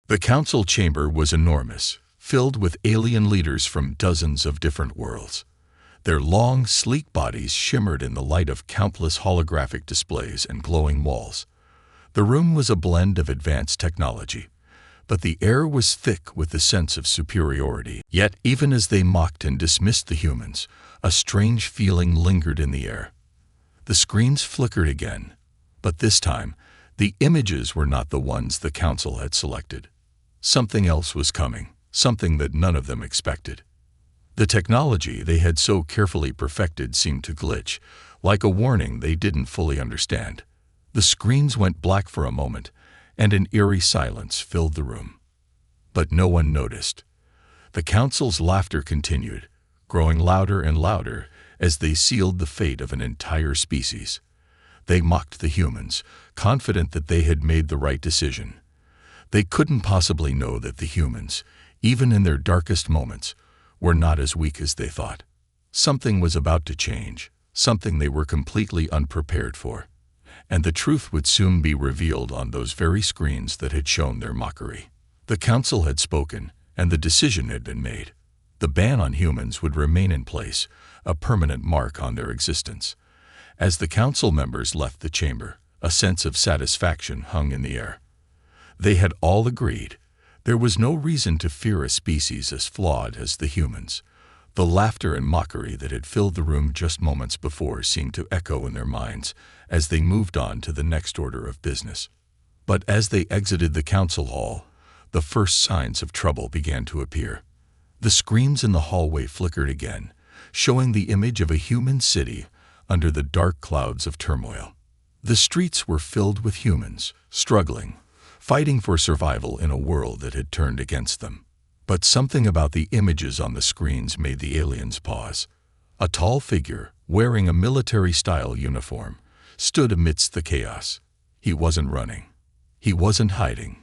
The council chamber was enormous, filled with alien leaders from dozens of different worlds. Their long, sleek bodies shimmered in the light of countless holographic displays and glowing walls. The room was a blend of advanced technology, but the air was thick with the sense of superiority. Yet, even as they mocked and dismissed the humans, a strange feeling lingered in the air. The screens flickered again, but this time, the images were not the ones the council had selected. Something else was coming, something that none of them expected. The technology they had so carefully perfected seemed to glitch, like a warning they didn't fully understand. The screens went black for a moment, and an eerie silence filled the room. But no one noticed. The council's laughter continued, growing louder and louder as they sealed the fate of an entire species. They mocked the humans, confident that they had made the right decision. They couldn't possibly know that the humans, even in their darkest moments, were not as weak as they thought. Something was about to change, something they were completely unprepared for. And the truth would soon be revealed on those very screens that had shown their mockery. The council had spoken, and the decision had been made. The ban on humans would remain in place, a permanent mark on their existence. As the council members left the chamber, a sense of satisfaction hung in the air. They had all agreed. There was no reason to fear a species as flawed as the humans. The laughter and mockery that had filled the room just moments before seemed to echo in their minds as they moved on to the next order of business. But as they exited the council hall, the first signs of trouble began to appear. The screens in the hallway flickered again, showing the image of a human city under the dark clouds of turmoil. The streets were filled with humans, struggling, fighting for survival in a world that had turned against them. But something about the images on the screens made the aliens pause. A tall figure, wearing a military-style uniform, stood amidst the chaos. He wasn't running. He wasn't hiding.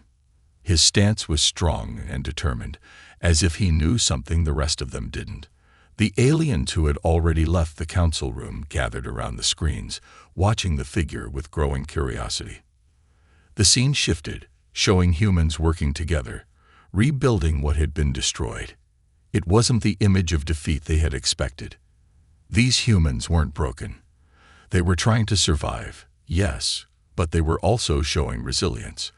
His stance was strong and determined, as if he knew something the rest of them didn't. The aliens who had already left the council room gathered around the screens, watching the figure with growing curiosity. The scene shifted, showing humans working together, rebuilding what had been destroyed. It wasn't the image of defeat they had expected. These humans weren't broken. They were trying to survive, yes, but they were also showing resilience.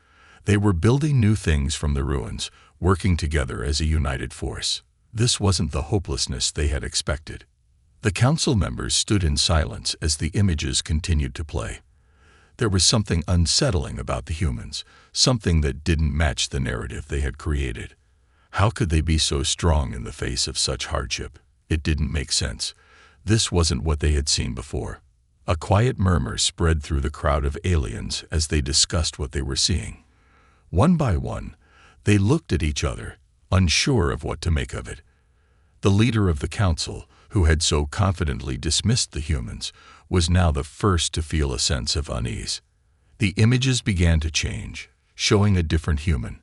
They were building new things from the ruins, working together as a united force. This wasn't the hopelessness they had expected. The council members stood in silence as the images continued to play. There was something unsettling about the humans, something that didn't match the narrative they had created. How could they be so strong in the face of such hardship? It didn't make sense. This wasn't what they had seen before. A quiet murmur spread through the crowd of aliens as they discussed what they were seeing. One by one, they looked at each other, unsure of what to make of it. The leader of the council, who had so confidently dismissed the humans, was now the first to feel a sense of unease. The images began to change, showing a different human.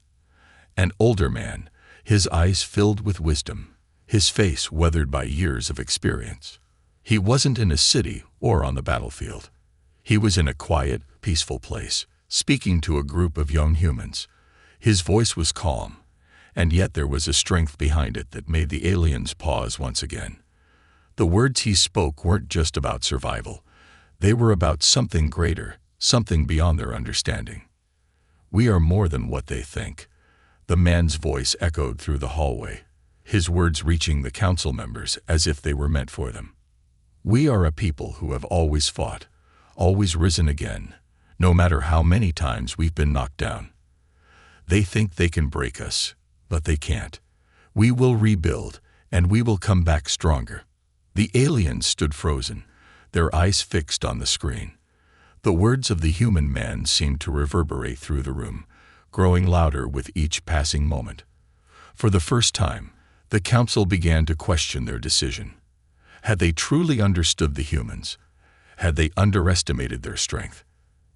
An older man, his eyes filled with wisdom, his face weathered by years of experience. He wasn't in a city or on the battlefield. He was in a quiet, peaceful place, speaking to a group of young humans. His voice was calm, and yet there was a strength behind it that made the aliens pause once again. The words he spoke weren't just about survival. They were about something greater, something beyond their understanding. "We are more than what they think." The man's voice echoed through the hallway, his words reaching the council members as if they were meant for them. "We are a people who have always fought, always risen again, no matter how many times we've been knocked down. They think they can break us, but they can't. We will rebuild, and we will come back stronger." The aliens stood frozen, their eyes fixed on the screen. The words of the human man seemed to reverberate through the room, growing louder with each passing moment. For the first time, the council began to question their decision. Had they truly understood the humans? Had they underestimated their strength?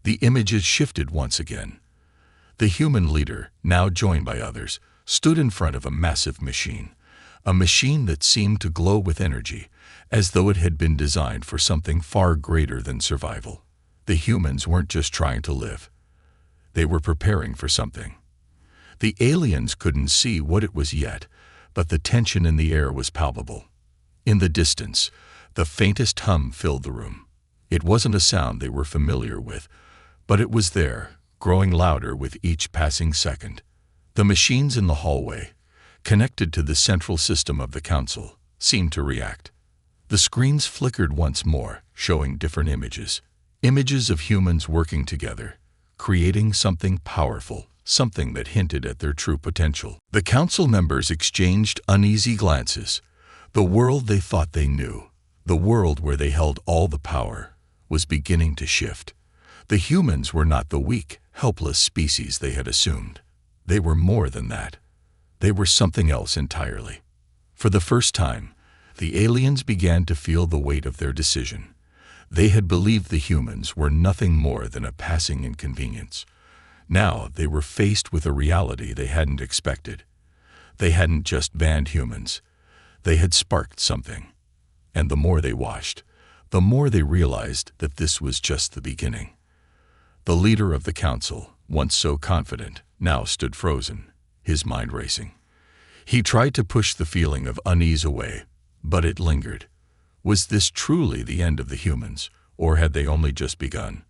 The images shifted once again. The human leader, now joined by others, stood in front of a massive machine, a machine that seemed to glow with energy, as though it had been designed for something far greater than survival. The humans weren't just trying to live. They were preparing for something. The aliens couldn't see what it was yet, but the tension in the air was palpable. In the distance, the faintest hum filled the room. It wasn't a sound they were familiar with, but it was there, growing louder with each passing second. The machines in the hallway, connected to the central system of the council, seemed to react. The screens flickered once more, showing different images. Images of humans working together, creating something powerful, something that hinted at their true potential. The council members exchanged uneasy glances. The world they thought they knew, the world where they held all the power, was beginning to shift. The humans were not the weak, helpless species they had assumed. They were more than that. They were something else entirely. For the first time, the aliens began to feel the weight of their decision. They had believed the humans were nothing more than a passing inconvenience. Now they were faced with a reality they hadn't expected. They hadn't just banned humans. They had sparked something. And the more they watched, the more they realized that this was just the beginning. The leader of the council, once so confident, now stood frozen, his mind racing. He tried to push the feeling of unease away, but it lingered. Was this truly the end of the humans, or had they only just begun?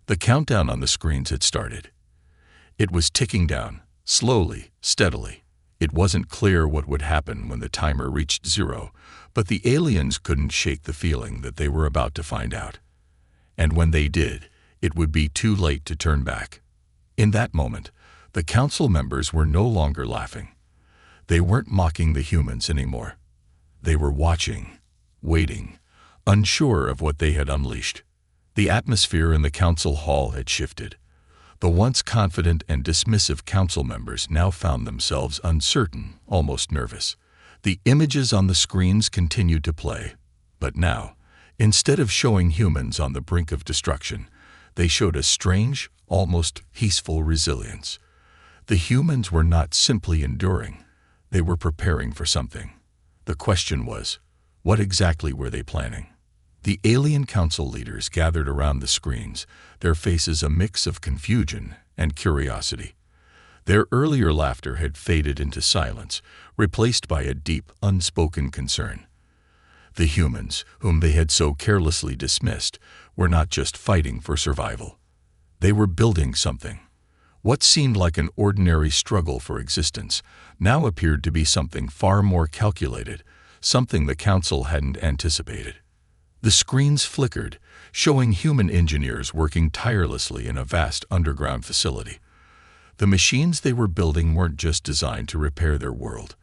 The countdown on the screens had started. It was ticking down, slowly, steadily. It wasn't clear what would happen when the timer reached 0, but the aliens couldn't shake the feeling that they were about to find out. And when they did, it would be too late to turn back. In that moment, the council members were no longer laughing. They weren't mocking the humans anymore. They were watching, waiting, unsure of what they had unleashed. The atmosphere in the council hall had shifted. The once confident and dismissive council members now found themselves uncertain, almost nervous. The images on the screens continued to play, but now, instead of showing humans on the brink of destruction, they showed a strange, almost peaceful resilience. The humans were not simply enduring, they were preparing for something. The question was, what exactly were they planning? The alien council leaders gathered around the screens, their faces a mix of confusion and curiosity. Their earlier laughter had faded into silence, replaced by a deep, unspoken concern. The humans, whom they had so carelessly dismissed, were not just fighting for survival. They were building something. What seemed like an ordinary struggle for existence now appeared to be something far more calculated, something the council hadn't anticipated. The screens flickered, showing human engineers working tirelessly in a vast underground facility. The machines they were building weren't just designed to repair their world.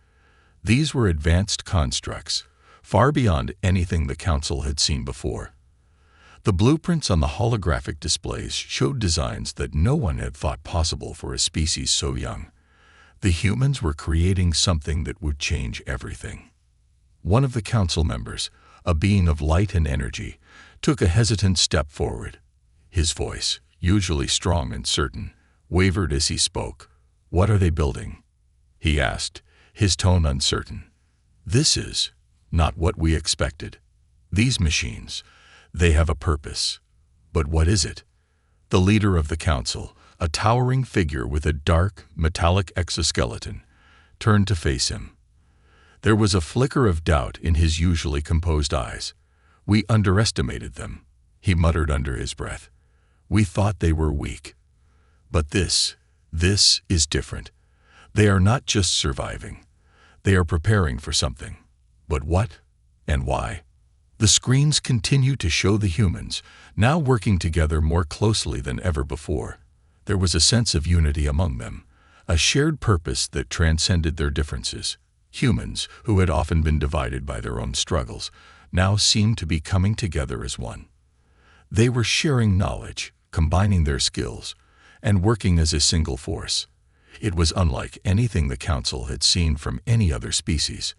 These were advanced constructs, far beyond anything the council had seen before. The blueprints on the holographic displays showed designs that no one had thought possible for a species so young. The humans were creating something that would change everything. One of the council members, a being of light and energy, took a hesitant step forward. His voice, usually strong and certain, wavered as he spoke. "What are they building?" he asked, his tone uncertain. "This is not what we expected. These machines, they have a purpose. But what is it?" The leader of the council, a towering figure with a dark, metallic exoskeleton, turned to face him. There was a flicker of doubt in his usually composed eyes. "We underestimated them," he muttered under his breath. "We thought they were weak. But this is different. They are not just surviving. They are preparing for something. But what and why?" The screens continued to show the humans, now working together more closely than ever before. There was a sense of unity among them, a shared purpose that transcended their differences. Humans, who had often been divided by their own struggles, now seemed to be coming together as one. They were sharing knowledge, combining their skills, and working as a single force. It was unlike anything the council had seen from any other species.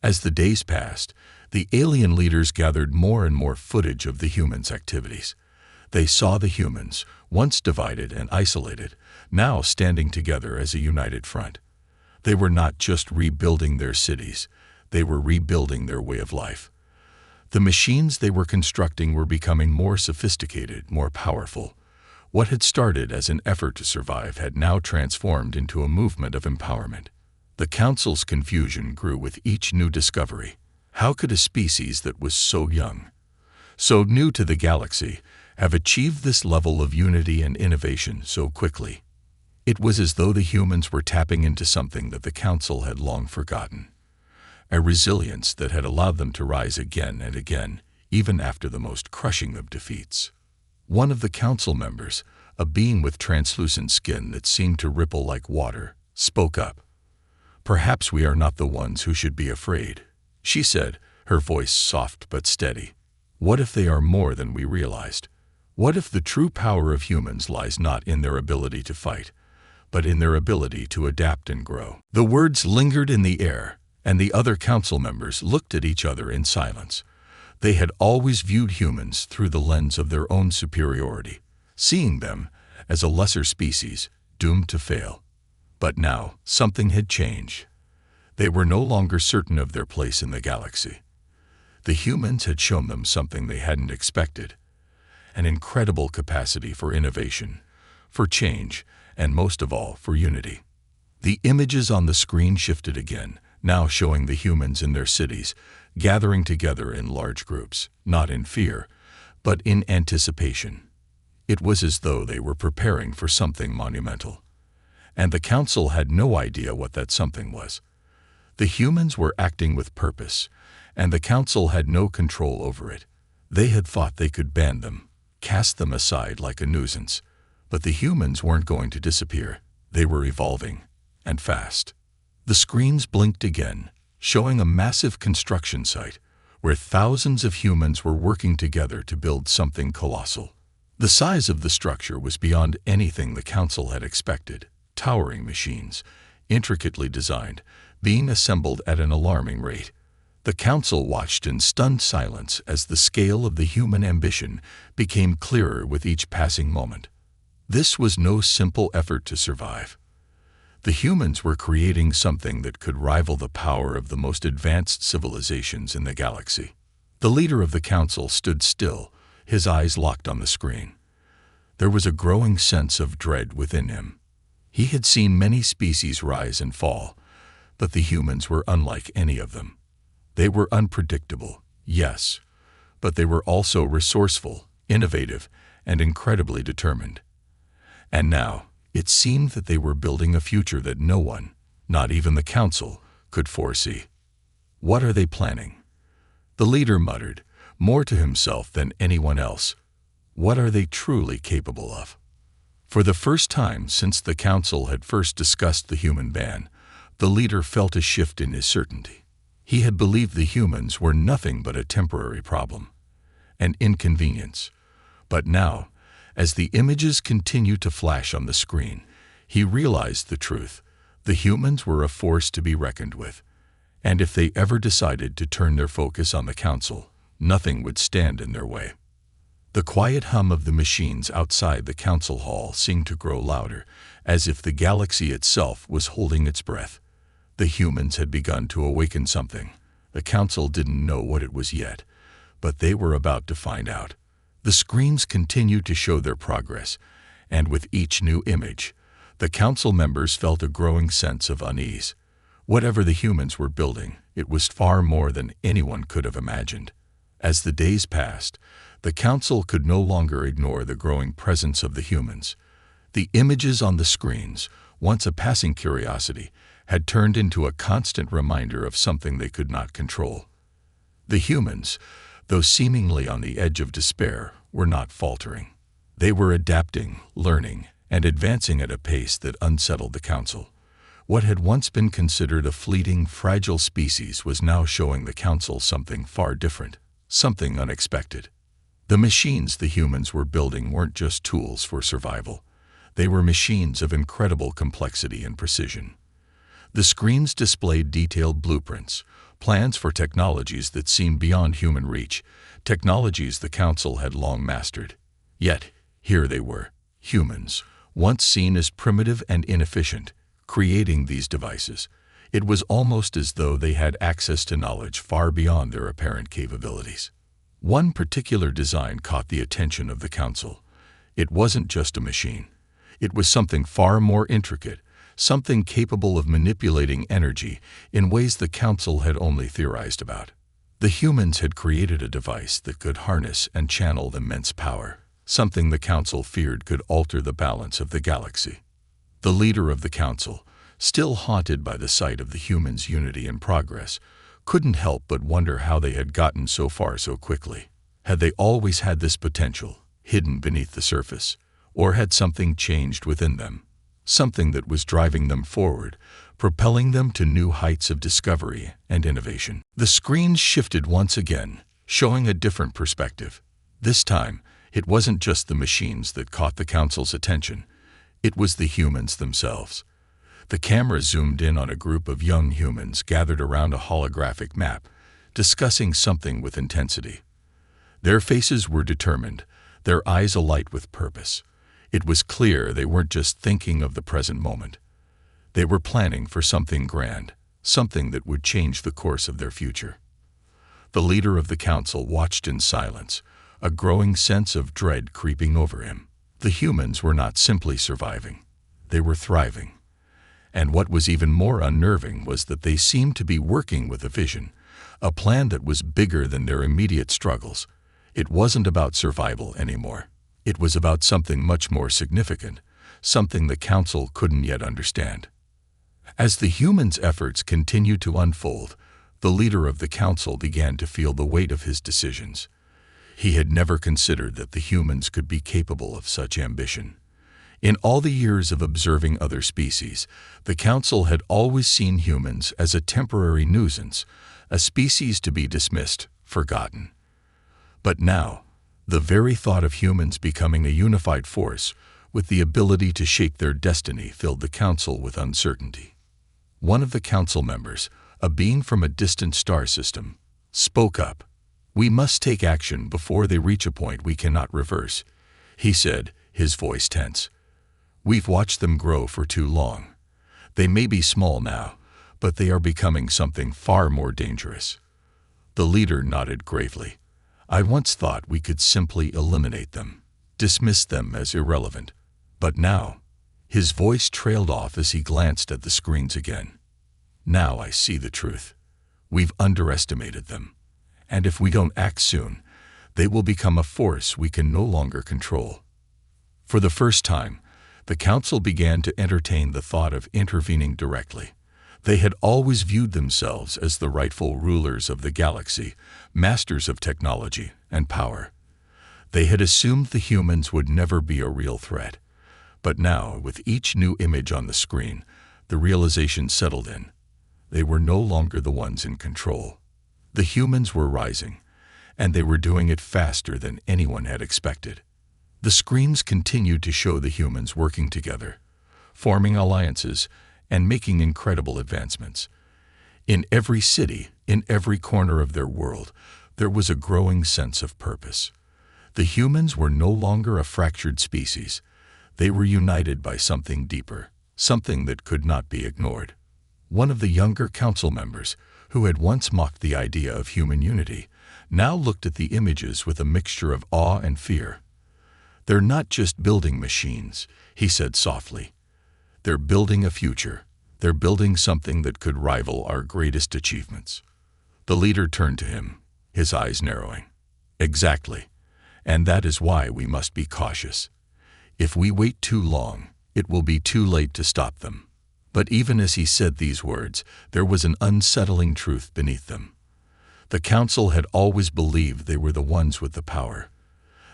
As the days passed, the alien leaders gathered more and more footage of the humans' activities. They saw the humans, once divided and isolated, now standing together as a united front. They were not just rebuilding their cities, they were rebuilding their way of life. The machines they were constructing were becoming more sophisticated, more powerful. What had started as an effort to survive had now transformed into a movement of empowerment. The Council's confusion grew with each new discovery. How could a species that was so young, so new to the galaxy, have achieved this level of unity and innovation so quickly? It was as though the humans were tapping into something that the Council had long forgotten, a resilience that had allowed them to rise again and again, even after the most crushing of defeats. One of the Council members, a being with translucent skin that seemed to ripple like water, spoke up. "Perhaps we are not the ones who should be afraid," she said, her voice soft but steady. "What if they are more than we realized? What if the true power of humans lies not in their ability to fight, but in their ability to adapt and grow?" The words lingered in the air, and the other Council members looked at each other in silence. They had always viewed humans through the lens of their own superiority, seeing them as a lesser species doomed to fail. But now something had changed. They were no longer certain of their place in the galaxy. The humans had shown them something they hadn't expected, an incredible capacity for innovation, for change, and most of all, for unity. The images on the screen shifted again, now showing the humans in their cities, gathering together in large groups, not in fear, but in anticipation. It was as though they were preparing for something monumental. And the Council had no idea what that something was. The humans were acting with purpose, and the Council had no control over it. They had thought they could ban them, cast them aside like a nuisance. But the humans weren't going to disappear. They were evolving, and fast. The screens blinked again, showing a massive construction site where thousands of humans were working together to build something colossal. The size of the structure was beyond anything the Council had expected. Towering machines, intricately designed, being assembled at an alarming rate. The Council watched in stunned silence as the scale of the human ambition became clearer with each passing moment. This was no simple effort to survive. The humans were creating something that could rival the power of the most advanced civilizations in the galaxy. The leader of the Council stood still, his eyes locked on the screen. There was a growing sense of dread within him. He had seen many species rise and fall, but the humans were unlike any of them. They were unpredictable, yes, but they were also resourceful, innovative, and incredibly determined. And now, it seemed that they were building a future that no one, not even the Council, could foresee. "What are they planning?" The leader muttered, more to himself than anyone else. "What are they truly capable of?" For the first time since the Council had first discussed the human ban, the leader felt a shift in his certainty. He had believed the humans were nothing but a temporary problem, an inconvenience. But now, as the images continued to flash on the screen, he realized the truth. The humans were a force to be reckoned with, and if they ever decided to turn their focus on the Council, nothing would stand in their way. The quiet hum of the machines outside the Council hall seemed to grow louder, as if the galaxy itself was holding its breath. The humans had begun to awaken something. The Council didn't know what it was yet, but they were about to find out. The screens continued to show their progress, and with each new image, the Council members felt a growing sense of unease. Whatever the humans were building, it was far more than anyone could have imagined. As the days passed, the Council could no longer ignore the growing presence of the humans. The images on the screens, once a passing curiosity, had turned into a constant reminder of something they could not control. The humans, though seemingly on the edge of despair, were not faltering. They were adapting, learning, and advancing at a pace that unsettled the Council. What had once been considered a fleeting, fragile species was now showing the Council something far different, something unexpected. The machines the humans were building weren't just tools for survival. They were machines of incredible complexity and precision. The screens displayed detailed blueprints, plans for technologies that seemed beyond human reach, technologies the Council had long mastered. Yet, here they were, humans, once seen as primitive and inefficient, creating these devices. It was almost as though they had access to knowledge far beyond their apparent capabilities. One particular design caught the attention of the Council. It wasn't just a machine. It was something far more intricate, something capable of manipulating energy in ways the Council had only theorized about. The humans had created a device that could harness and channel immense power, something the Council feared could alter the balance of the galaxy. The leader of the Council, still haunted by the sight of the humans' unity and progress, couldn't help but wonder how they had gotten so far so quickly. Had they always had this potential, hidden beneath the surface, or had something changed within them? Something that was driving them forward, propelling them to new heights of discovery and innovation. The screens shifted once again, showing a different perspective. This time, it wasn't just the machines that caught the Council's attention. It was the humans themselves. The camera zoomed in on a group of young humans gathered around a holographic map, discussing something with intensity. Their faces were determined, their eyes alight with purpose. It was clear they weren't just thinking of the present moment. They were planning for something grand, something that would change the course of their future. The leader of the Council watched in silence, a growing sense of dread creeping over him. The humans were not simply surviving, they were thriving. And what was even more unnerving was that they seemed to be working with a vision, a plan that was bigger than their immediate struggles. It wasn't about survival anymore. It was about something much more significant, something the Council couldn't yet understand. As the humans' efforts continued to unfold, the leader of the Council began to feel the weight of his decisions. He had never considered that the humans could be capable of such ambition. In all the years of observing other species, the Council had always seen humans as a temporary nuisance, a species to be dismissed, forgotten. But now, the very thought of humans becoming a unified force, with the ability to shape their destiny, filled the Council with uncertainty. One of the Council members, a being from a distant star system, spoke up. "We must take action before they reach a point we cannot reverse," he said, his voice tense. "We've watched them grow for too long. They may be small now, but they are becoming something far more dangerous." The leader nodded gravely. "I once thought we could simply eliminate them, dismiss them as irrelevant. But now," his voice trailed off as he glanced at the screens again, "now I see the truth. We've underestimated them. And if we don't act soon, they will become a force we can no longer control." For the first time, the Council began to entertain the thought of intervening directly. They had always viewed themselves as the rightful rulers of the galaxy, masters of technology and power. They had assumed the humans would never be a real threat. But now, with each new image on the screen, the realization settled in. They were no longer the ones in control. The humans were rising, and they were doing it faster than anyone had expected. The screens continued to show the humans working together, forming alliances, and making incredible advancements. In every city, in every corner of their world, there was a growing sense of purpose. The humans were no longer a fractured species. They were united by something deeper, something that could not be ignored. One of the younger Council members, who had once mocked the idea of human unity, now looked at the images with a mixture of awe and fear. "They're not just building machines," he said softly. "They're building a future. They're building something that could rival our greatest achievements." The leader turned to him, his eyes narrowing. "Exactly. And that is why we must be cautious. If we wait too long, it will be too late to stop them." But even as he said these words, there was an unsettling truth beneath them. The Council had always believed they were the ones with the power.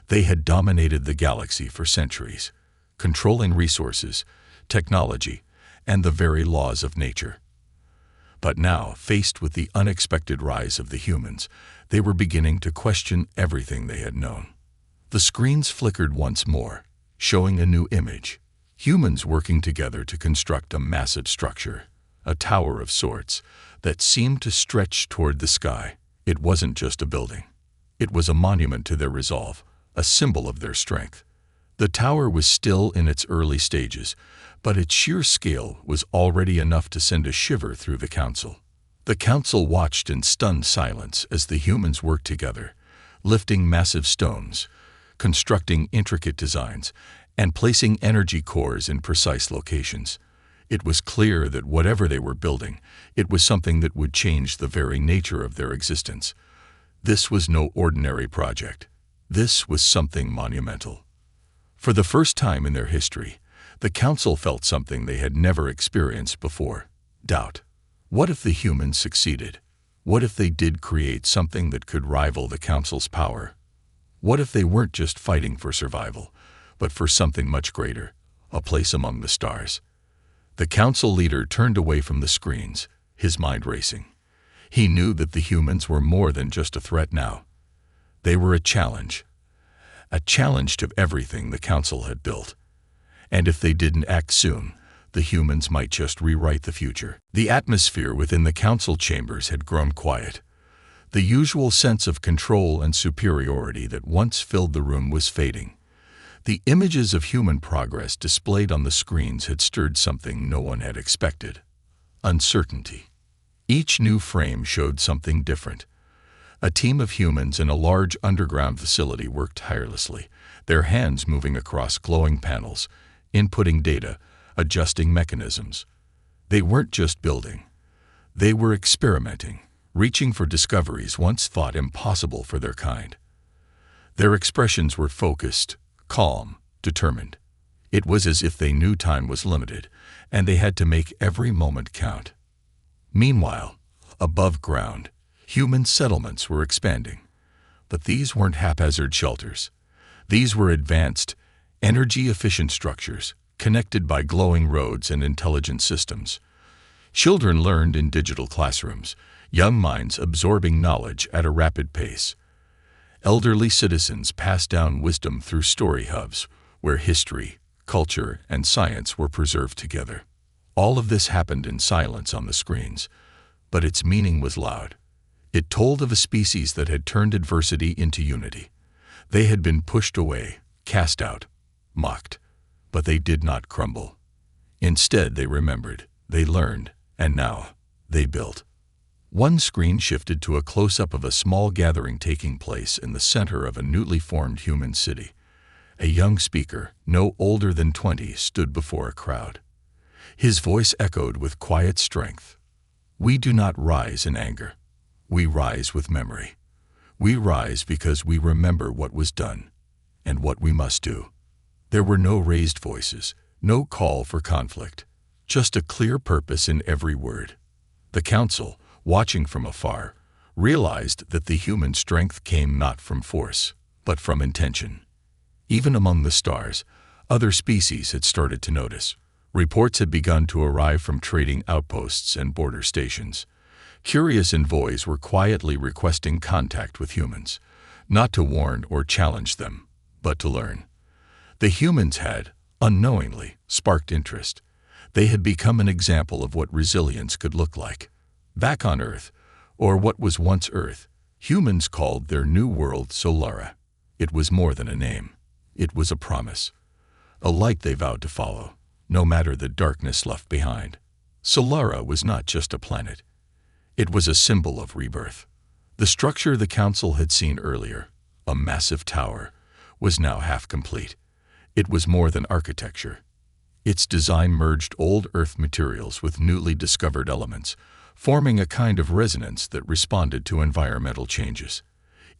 They had dominated the galaxy for centuries, controlling resources, technology, and the very laws of nature. But now, faced with the unexpected rise of the humans, they were beginning to question everything they had known. The screens flickered once more, showing a new image. Humans working together to construct a massive structure, a tower of sorts, that seemed to stretch toward the sky. It wasn't just a building. It was a monument to their resolve, a symbol of their strength. The tower was still in its early stages, but its sheer scale was already enough to send a shiver through the Council. The Council watched in stunned silence as the humans worked together, lifting massive stones, constructing intricate designs, and placing energy cores in precise locations. It was clear that whatever they were building, it was something that would change the very nature of their existence. This was no ordinary project. This was something monumental. For the first time in their history, the Council felt something they had never experienced before: doubt. What if the humans succeeded? What if they did create something that could rival the Council's power? What if they weren't just fighting for survival, but for something much greater, a place among the stars? The Council leader turned away from the screens, his mind racing. He knew that the humans were more than just a threat now. They were a challenge to everything the Council had built. And if they didn't act soon, the humans might just rewrite the future. The atmosphere within the Council chambers had grown quiet. The usual sense of control and superiority that once filled the room was fading. The images of human progress displayed on the screens had stirred something no one had expected: uncertainty. Each new frame showed something different. A team of humans in a large underground facility worked tirelessly, their hands moving across glowing panels, inputting data, adjusting mechanisms. They weren't just building. They were experimenting, reaching for discoveries once thought impossible for their kind. Their expressions were focused, calm, determined. It was as if they knew time was limited, and they had to make every moment count. Meanwhile, above ground, human settlements were expanding. But these weren't haphazard shelters. These were advanced, energy-efficient structures, connected by glowing roads and intelligent systems. Children learned in digital classrooms, young minds absorbing knowledge at a rapid pace. Elderly citizens passed down wisdom through story hubs, where history, culture, and science were preserved together. All of this happened in silence on the screens, but its meaning was loud. It told of a species that had turned adversity into unity. They had been pushed away, cast out, mocked, but they did not crumble. Instead, they remembered, they learned, and now they built. One screen shifted to a close-up of a small gathering taking place in the center of a newly formed human city. A young speaker, no older than 20, stood before a crowd. His voice echoed with quiet strength. "We do not rise in anger. We rise with memory. We rise because we remember what was done and what we must do." There were no raised voices, no call for conflict, just a clear purpose in every word. The Council, watching from afar, realized that the human strength came not from force, but from intention. Even among the stars, other species had started to notice. Reports had begun to arrive from trading outposts and border stations. Curious envoys were quietly requesting contact with humans, not to warn or challenge them, but to learn. The humans had, unknowingly, sparked interest. They had become an example of what resilience could look like. Back on Earth, or what was once Earth, humans called their new world Solara. It was more than a name. It was a promise. A light they vowed to follow, no matter the darkness left behind. Solara was not just a planet. It was a symbol of rebirth. The structure the Council had seen earlier, a massive tower, was now half complete. It was more than architecture. Its design merged old Earth materials with newly discovered elements, forming a kind of resonance that responded to environmental changes.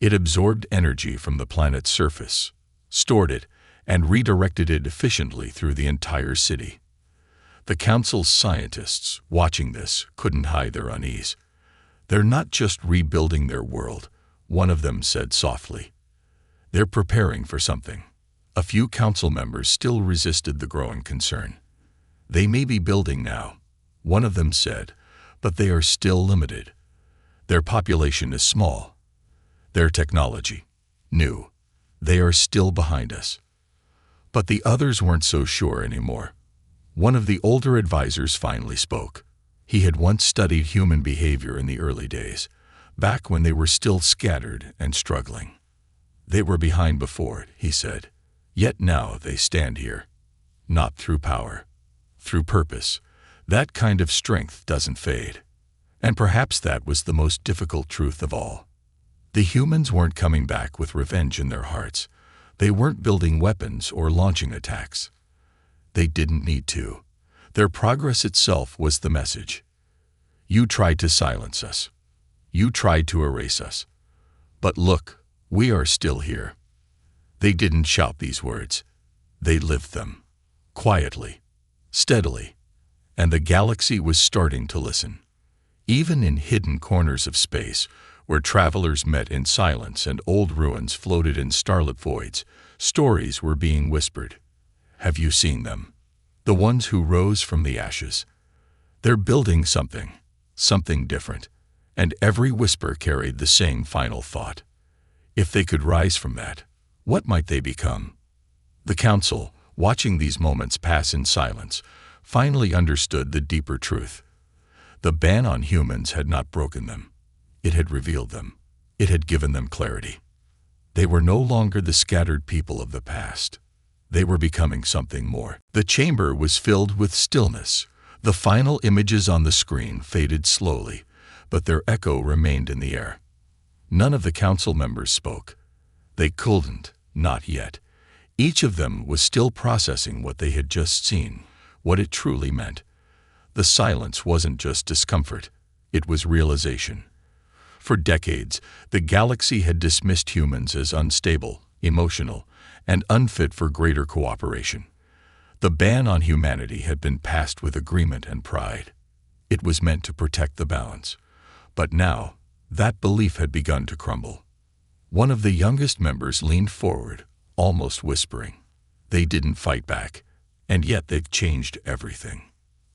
It absorbed energy from the planet's surface, stored it, and redirected it efficiently through the entire city. The Council's scientists, watching this, couldn't hide their unease. "They're not just rebuilding their world," one of them said softly. "They're preparing for something." A few Council members still resisted the growing concern. "They may be building now," one of them said, "but they are still limited. Their population is small. Their technology, new. They are still behind us." But the others weren't so sure anymore. One of the older advisors finally spoke. He had once studied human behavior in the early days, back when they were still scattered and struggling. "They were behind before," he said. "Yet now they stand here. Not through power, through purpose. That kind of strength doesn't fade." And perhaps that was the most difficult truth of all. The humans weren't coming back with revenge in their hearts. They weren't building weapons or launching attacks. They didn't need to. Their progress itself was the message. You tried to silence us. You tried to erase us. But look, we are still here. They didn't shout these words. They lived them. Quietly. Steadily. And the galaxy was starting to listen. Even in hidden corners of space, where travelers met in silence and old ruins floated in starlit voids, stories were being whispered. Have you seen them? The ones who rose from the ashes. They're building something different, and every whisper carried the same final thought. If they could rise from that, what might they become? The council, watching these moments pass in silence, finally understood the deeper truth. The ban on humans had not broken them. It had revealed them. It had given them clarity. They were no longer the scattered people of the past. They were becoming something more. The chamber was filled with stillness. The final images on the screen faded slowly, but their echo remained in the air. None of the council members spoke. They couldn't, not yet. Each of them was still processing what they had just seen, what it truly meant. The silence wasn't just discomfort, it was realization. For decades, the galaxy had dismissed humans as unstable, emotional, and unfit for greater cooperation. The ban on humanity had been passed with agreement and pride. It was meant to protect the balance. But now, that belief had begun to crumble. One of the youngest members leaned forward, almost whispering. They didn't fight back, and yet they've changed everything.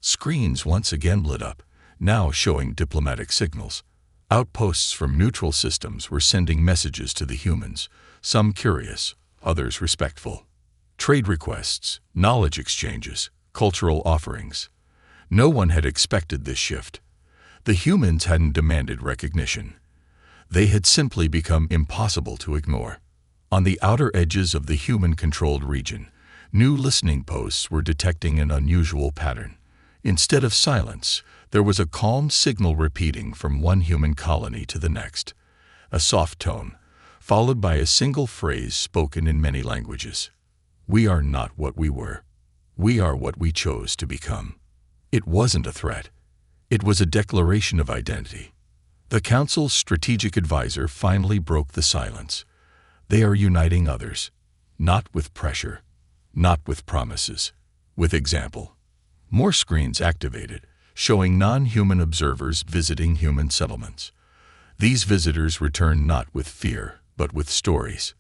Screens once again lit up, now showing diplomatic signals. Outposts from neutral systems were sending messages to the humans, some curious, others respectful. Trade requests, knowledge exchanges, cultural offerings. No one had expected this shift. The humans hadn't demanded recognition. They had simply become impossible to ignore. On the outer edges of the human-controlled region, new listening posts were detecting an unusual pattern. Instead of silence, there was a calm signal repeating from one human colony to the next. A soft tone, followed by a single phrase spoken in many languages. We are not what we were. We are what we chose to become. It wasn't a threat. It was a declaration of identity. The Council's strategic advisor finally broke the silence. They are uniting others, not with pressure, not with promises, with example. More screens activated, showing non-human observers visiting human settlements. These visitors returned not with fear, but with stories.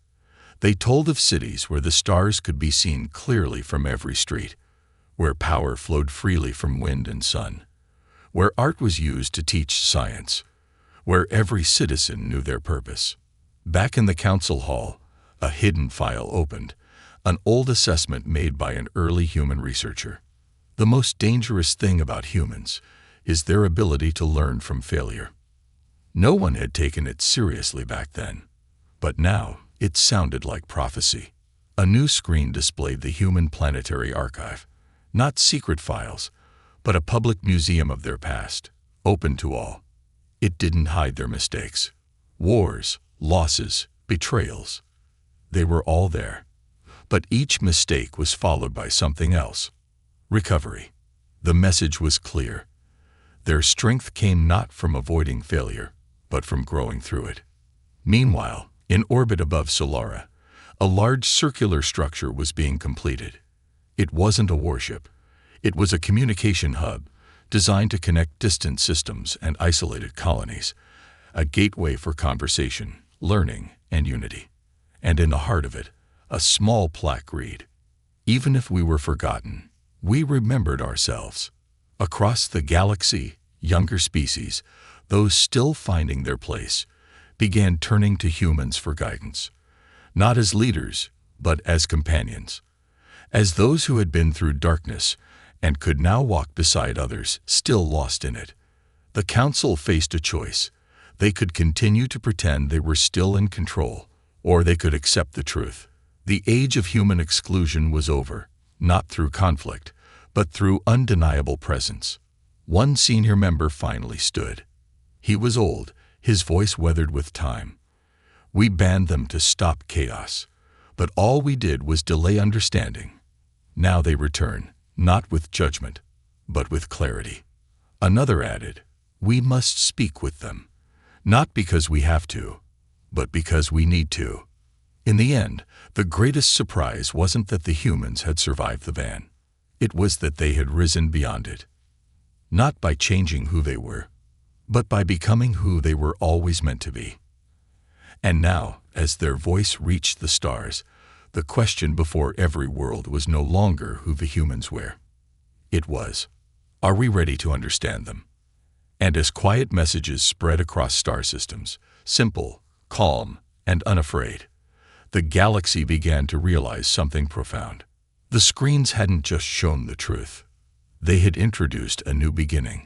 They told of cities where the stars could be seen clearly from every street, where power flowed freely from wind and sun, where art was used to teach science, where every citizen knew their purpose. Back in the council hall, a hidden file opened, an old assessment made by an early human researcher. The most dangerous thing about humans is their ability to learn from failure. No one had taken it seriously back then, but now it sounded like prophecy. A new screen displayed the Human Planetary Archive, not secret files, but a public museum of their past, open to all. It didn't hide their mistakes, wars, losses, betrayals. They were all there. But each mistake was followed by something else. Recovery. The message was clear. Their strength came not from avoiding failure, but from growing through it. Meanwhile, in orbit above Solara, a large circular structure was being completed. It wasn't a warship. It was a communication hub designed to connect distant systems and isolated colonies, a gateway for conversation, learning, and unity. And in the heart of it, a small plaque read, "Even if we were forgotten, we remembered ourselves." Across the galaxy, younger species, those still finding their place, began turning to humans for guidance, not as leaders, but as companions, as those who had been through darkness and could now walk beside others still lost in it. The Council faced a choice. They could continue to pretend they were still in control, or they could accept the truth. The age of human exclusion was over, not through conflict, but through undeniable presence. One senior member finally stood. He was old, his voice weathered with time. "We banned them to stop chaos, But all we did was delay understanding. Now they return, not with judgment, but with clarity. Another added, we must speak with them, not because we have to, but because we need to. In the end, the greatest surprise wasn't that the humans had survived the ban. It was that they had risen beyond it. Not by changing who they were, but by becoming who they were always meant to be. And now, as their voice reached the stars, the question before every world was no longer who the humans were. It was, are we ready to understand them? And as quiet messages spread across star systems, simple, calm, and unafraid, the galaxy began to realize something profound. The screens hadn't just shown the truth. They had introduced a new beginning.